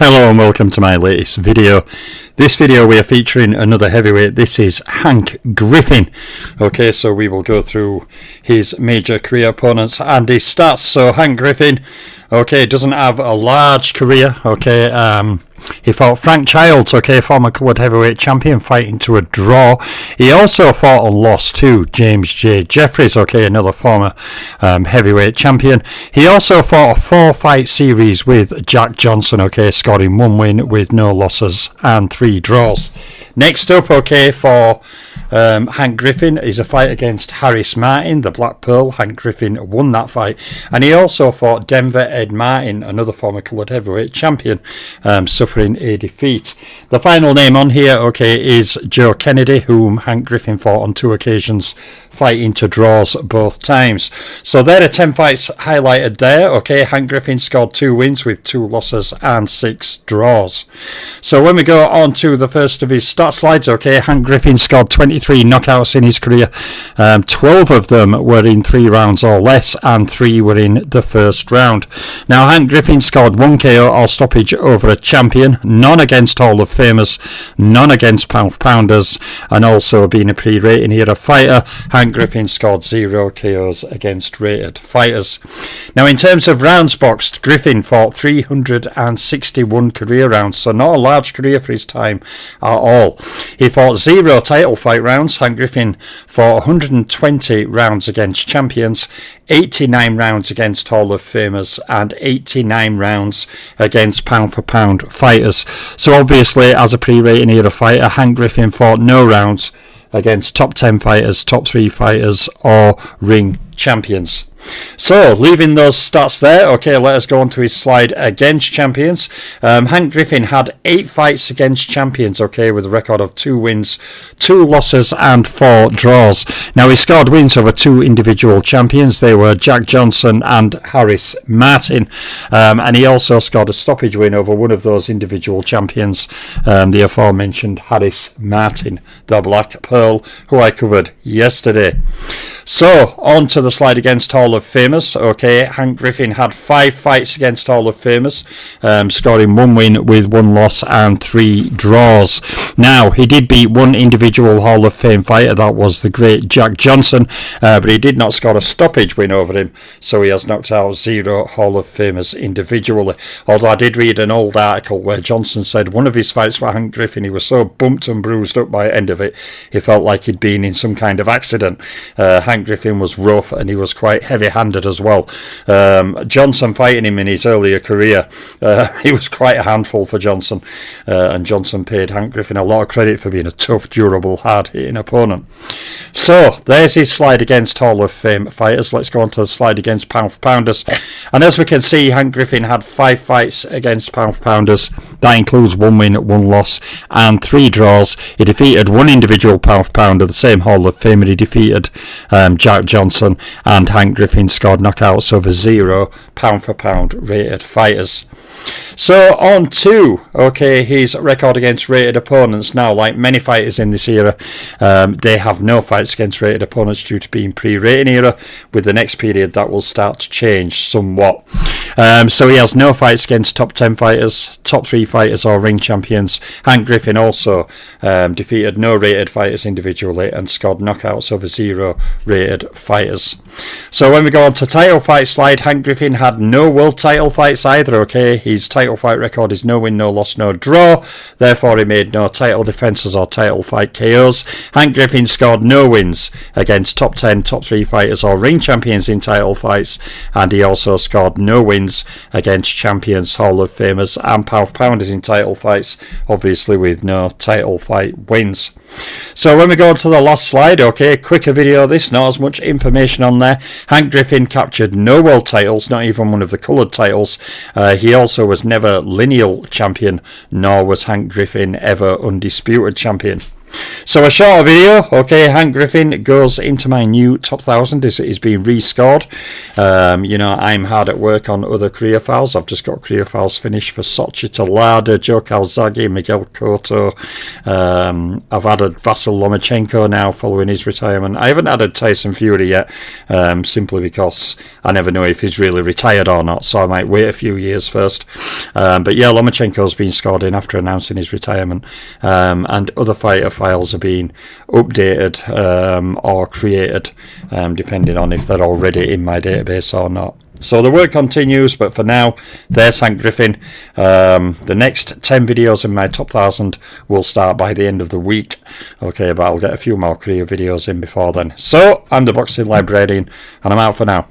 Hello and welcome to my latest video. This video we are featuring another heavyweight. This is Hank Griffin. Okay, so we will go through his major career opponents and his stats. So Hank Griffin, okay, doesn't have a large career. Okay, he fought Frank Childs, okay, former coloured heavyweight champion, fighting to a draw. He also fought and lost to James J. Jeffries, okay, another former heavyweight champion. He also fought a 4-fight series with Jack Johnson, okay, scoring 1 win with no losses and 3 draws. Next up, okay, for Hank Griffin is a fight against Harris Martin, the Black Pearl. Hank Griffin won that fight. And he also fought Denver Ed Martin, another former coloured heavyweight champion, suffering a defeat. The final name on here, okay, is Joe Kennedy, whom Hank Griffin fought on 2 occasions, fighting to draws both times. So there are 10 fights highlighted there, okay. Hank Griffin scored 2 wins with 2 losses and 6 draws. So when we go on to the first of his stat slides, okay, Hank Griffin scored 23 knockouts in his career. 12 of them were in 3 rounds or less, and 3 were in the first round. Now, Hank Griffin scored 1 KO or stoppage over a champion, none against Hall of Famers, none against pound-for-pounders, and also being a pre-rating era fighter, Hank Griffin scored 0 KOs against rated fighters. Now, in terms of rounds boxed, Griffin fought 361 career rounds, so not a large career for his time at all. He fought 0 title fight rounds. Hank Griffin fought 120 rounds against champions, 89 rounds against Hall of Famers, and 89 rounds against pound-for-pound fighters. So obviously, as a pre-rating era fighter, Hank Griffin fought no rounds against top 10 fighters, top 3 fighters, or ring champions. So, leaving those stats there, okay, let us go on to his slide against champions. Hank Griffin had 8 fights against champions, okay, with a record of 2 wins, 2 losses and 4 draws. Now, he scored wins over 2 individual champions. They were Jack Johnson and Harris Martin. And he also scored a stoppage win over one of those individual champions, the aforementioned Harris Martin, the Black Pearl, who I covered yesterday. So, on to the slide against Hall of Famers. Okay, Hank Griffin had 5 fights against Hall of Famers, scoring 1 win with 1 loss and 3 draws. Now, he did beat 1 individual Hall of Fame fighter, that was the great Jack Johnson, but he did not score a stoppage win over him, so he has knocked out 0 Hall of Famers individually. Although I did read an old article where Johnson said one of his fights with Hank Griffin, he was so bumped and bruised up by the end of it, he felt like he'd been in some kind of accident. Hank Griffin was rough and he was quite heavy-handed as well. Johnson fighting him in his earlier career, he was quite a handful for Johnson, and Johnson paid Hank Griffin a lot of credit for being a tough, durable, hard-hitting opponent. So there's his slide against Hall of Fame fighters. Let's go on to the slide against pound-for-pounders. And as we can see, Hank Griffin had 5 fights against pound-for-pounders. That includes 1 win, 1 loss and 3 draws. He defeated 1 individual pound-for-pounder, the same Hall of Famer. He defeated Jack Johnson, and Hank Griffin scored knockouts over 0 pound-for-pound rated fighters. So on to, okay, his record against rated opponents. Now, like many fighters in this era, they have no fights against rated opponents due to being pre-rating era. With the next period, that will start to change somewhat. So he has no fights against top 10 fighters, top 3 fighters or ring champions. Hank Griffin also defeated no rated fighters individually and scored knockouts over 0 rated fighters. So when we go on to title fight slide, Hank Griffin had no world title fights either, okay. His title fight record is no win, no loss, no draw. Therefore, he made no title defences or title fight KOs. Hank Griffin scored no wins against top 10, top 3 fighters or ring champions in title fights. And he also scored no wins against champions, Hall of Famers and pound-for-pounders in title fights, obviously with no title fight wins. So when we go on to the last slide, okay, quicker video this, not as much information on there. Hank Griffin captured no world titles, not even one of the coloured titles. He also was never lineal champion, nor was Hank Griffin ever undisputed champion. So a shorter video, okay, Hank Griffin goes into my new top 1000, is being rescored. You know, I'm hard at work on other career files. I've just got career files finished for Sochi Tolada, Joe Calzaghe, Miguel Cotto. I've added Vasyl Lomachenko now following his retirement. I haven't added Tyson Fury yet, simply because I never know if he's really retired or not, so I might wait a few years first. But yeah, Lomachenko's been scored in after announcing his retirement, and other fighter files are being updated or created, depending on if they're already in my database or not. So the work continues, but for now, there's Hank Griffin. The next 10 videos in my top 1000 will start by the end of the week. Okay, but I'll get a few more career videos in before then. So, I'm the Boxing Librarian, and I'm out for now.